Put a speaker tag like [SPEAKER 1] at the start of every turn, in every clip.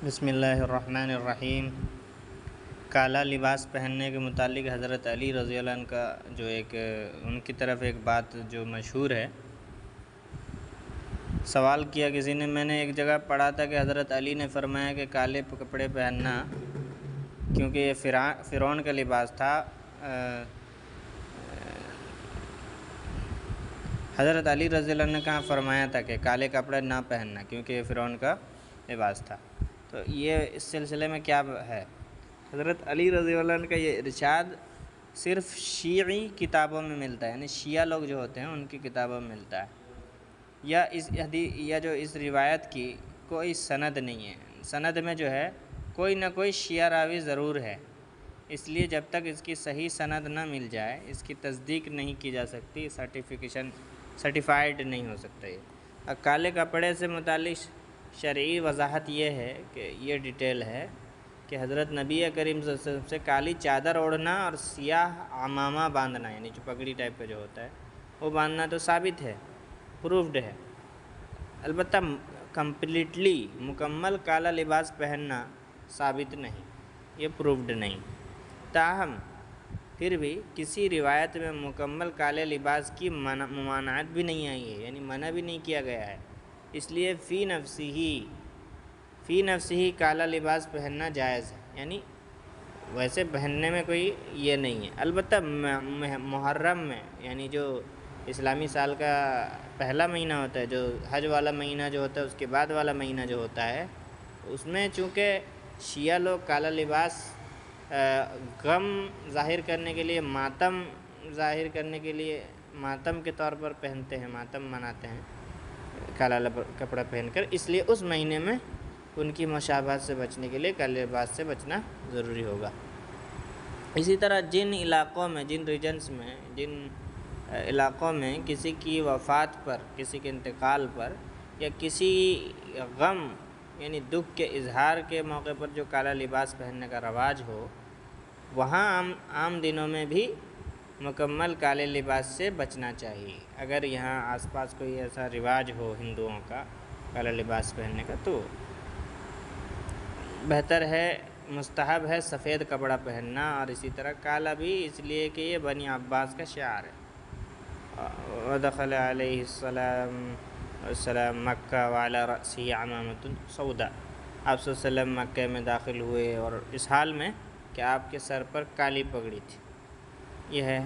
[SPEAKER 1] بسم اللہ الرحمن الرحیم۔ کالا لباس پہننے کے متعلق حضرت علی رضی اللہ عنہ کا جو ان کی طرف ایک بات جو مشہور ہے، سوال کیا کسی نے، میں نے ایک جگہ پڑھا تھا کہ حضرت علی نے فرمایا کہ کالے کپڑے پہننا، کیونکہ یہ فرعون کا لباس تھا۔ حضرت علی رضی اللہ عنہ نے کہاں فرمایا تھا کہ کالے کپڑے نہ پہننا کیونکہ یہ فرعون کا لباس تھا؟ تو یہ اس سلسلے میں کیا ہے؟ حضرت علی رضی اللہ عنہ کا یہ ارشاد صرف شیعی کتابوں میں ملتا ہے، یعنی شیعہ لوگ جو ہوتے ہیں ان کی کتابوں میں ملتا ہے، یا جو اس روایت کی کوئی سند نہیں ہے۔ سند میں جو ہے کوئی نہ کوئی شیعہ راوی ضرور ہے، اس لیے جب تک اس کی صحیح سند نہ مل جائے اس کی تصدیق نہیں کی جا سکتی، سرٹیفائڈ نہیں ہو سکتا۔ یہ کالے کپڑے سے متعلق شرعی وضاحت یہ ہے کہ یہ ڈیٹیل ہے کہ حضرت نبی کریم صلی اللہ علیہ وسلم سے کالی چادر اوڑھنا اور سیاہ عمامہ باندھنا، یعنی جو پگڑی ٹائپ کا جو ہوتا ہے وہ باندھنا تو ثابت ہے، پروفڈ ہے۔ البتہ کمپلیٹلی مکمل کالا لباس پہننا ثابت نہیں، یہ پروفڈ نہیں۔ تاہم پھر بھی کسی روایت میں مکمل کالے لباس کی ممانعت بھی نہیں آئی ہے، یعنی منع بھی نہیں کیا گیا ہے، اس لیے فی نفسی ہی کالا لباس پہننا جائز ہے، یعنی ویسے پہننے میں کوئی یہ نہیں ہے۔ البتہ محرم میں، یعنی جو اسلامی سال کا پہلا مہینہ ہوتا ہے، جو حج والا مہینہ جو ہوتا ہے اس کے بعد والا مہینہ جو ہوتا ہے، اس میں چونکہ شیعہ لوگ کالا لباس غم ظاہر کرنے کے لیے، ماتم ظاہر کرنے کے لیے ماتم کے طور پر پہنتے ہیں، ماتم مناتے ہیں کالا کپڑا پہن کر، اس لیے اس مہینے میں ان کی مشابہت سے بچنے کے لیے کالے لباس سے بچنا ضروری ہوگا۔ اسی طرح جن علاقوں میں، جن ریجنز میں، جن علاقوں میں کسی کی وفات پر، کسی کے انتقال پر یا کسی غم یعنی دکھ کے اظہار کے موقع پر جو کالا لباس پہننے کا رواج ہو، وہاں عام دنوں میں بھی مکمل کالے لباس سے بچنا چاہیے۔ اگر یہاں آس پاس کوئی ایسا رواج ہو ہندوؤں کا کالا لباس پہننے کا، تو بہتر ہے، مستحب ہے سفید کپڑا پہننا، اور اسی طرح کالا بھی، اس لیے کہ یہ بنی عباس کا شعار ہے۔ وَدَخَلَ عَلَيْهِ السَّلَامُ مَکَّةَ وَعَلَى رَأْسِهِ عَمَامَةٌ سَوْدَاء۔ آپ صلی اللہ علیہ وسلم مکہ میں داخل ہوئے اور اس حال میں کہ آپ کے سر پر کالی پگڑی تھی۔ یہ ہے۔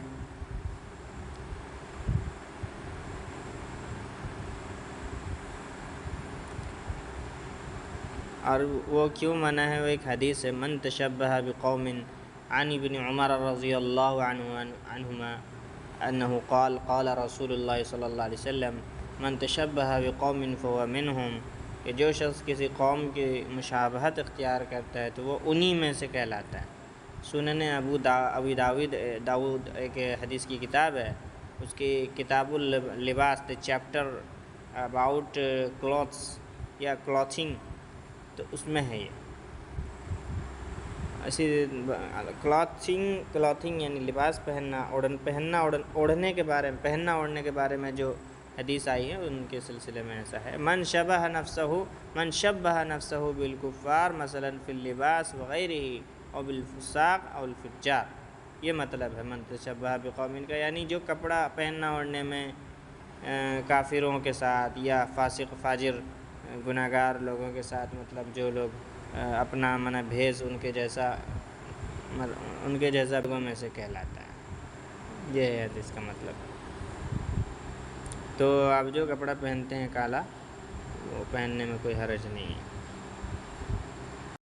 [SPEAKER 1] اور وہ کیوں منع ہے؟ وہ ایک حدیث ہے، من تشبہ بقوم، عن ابن عمر رضی اللہ عنہما انہ قال قال رسول اللہ صلی اللہ علیہ وسلم من تشبہ بقوم فهو منہم، کہ جو شخص کسی قوم کی مشابہت اختیار کرتا ہے تو وہ انہی میں سے کہلاتا ہے۔ سنن ابی داود ایک حدیث کی کتاب ہے، اس کی کتاب اللباس، چیپٹر اباؤٹ کلوتھس یا کلوتھنگ، تو اس میں ہے یہ ایسی کلوتھنگ یعنی لباس پہننا، اوڑھنے کے بارے میں، پہننا اوڑھنے کے بارے میں جو حدیث آئی ہے ان کے سلسلے میں ایسا ہے، من شبہ نفسہ بالکفار مثلا فی اللباس وغیرہ او بالفساق او الفجار، یہ مطلب ہے من تشبہ بقوم کا، یعنی جو کپڑا پہننا اوڑھنے میں کافروں کے ساتھ یا فاسق فاجر گناہگار لوگوں کے ساتھ، مطلب جو لوگ اپنا بھیس ان کے جیسا لوگوں میں سے کہلاتا ہے، یہ ہے اس کا مطلب۔ تو آپ جو کپڑا پہنتے ہیں کالا، وہ پہننے میں کوئی حرج نہیں ہے۔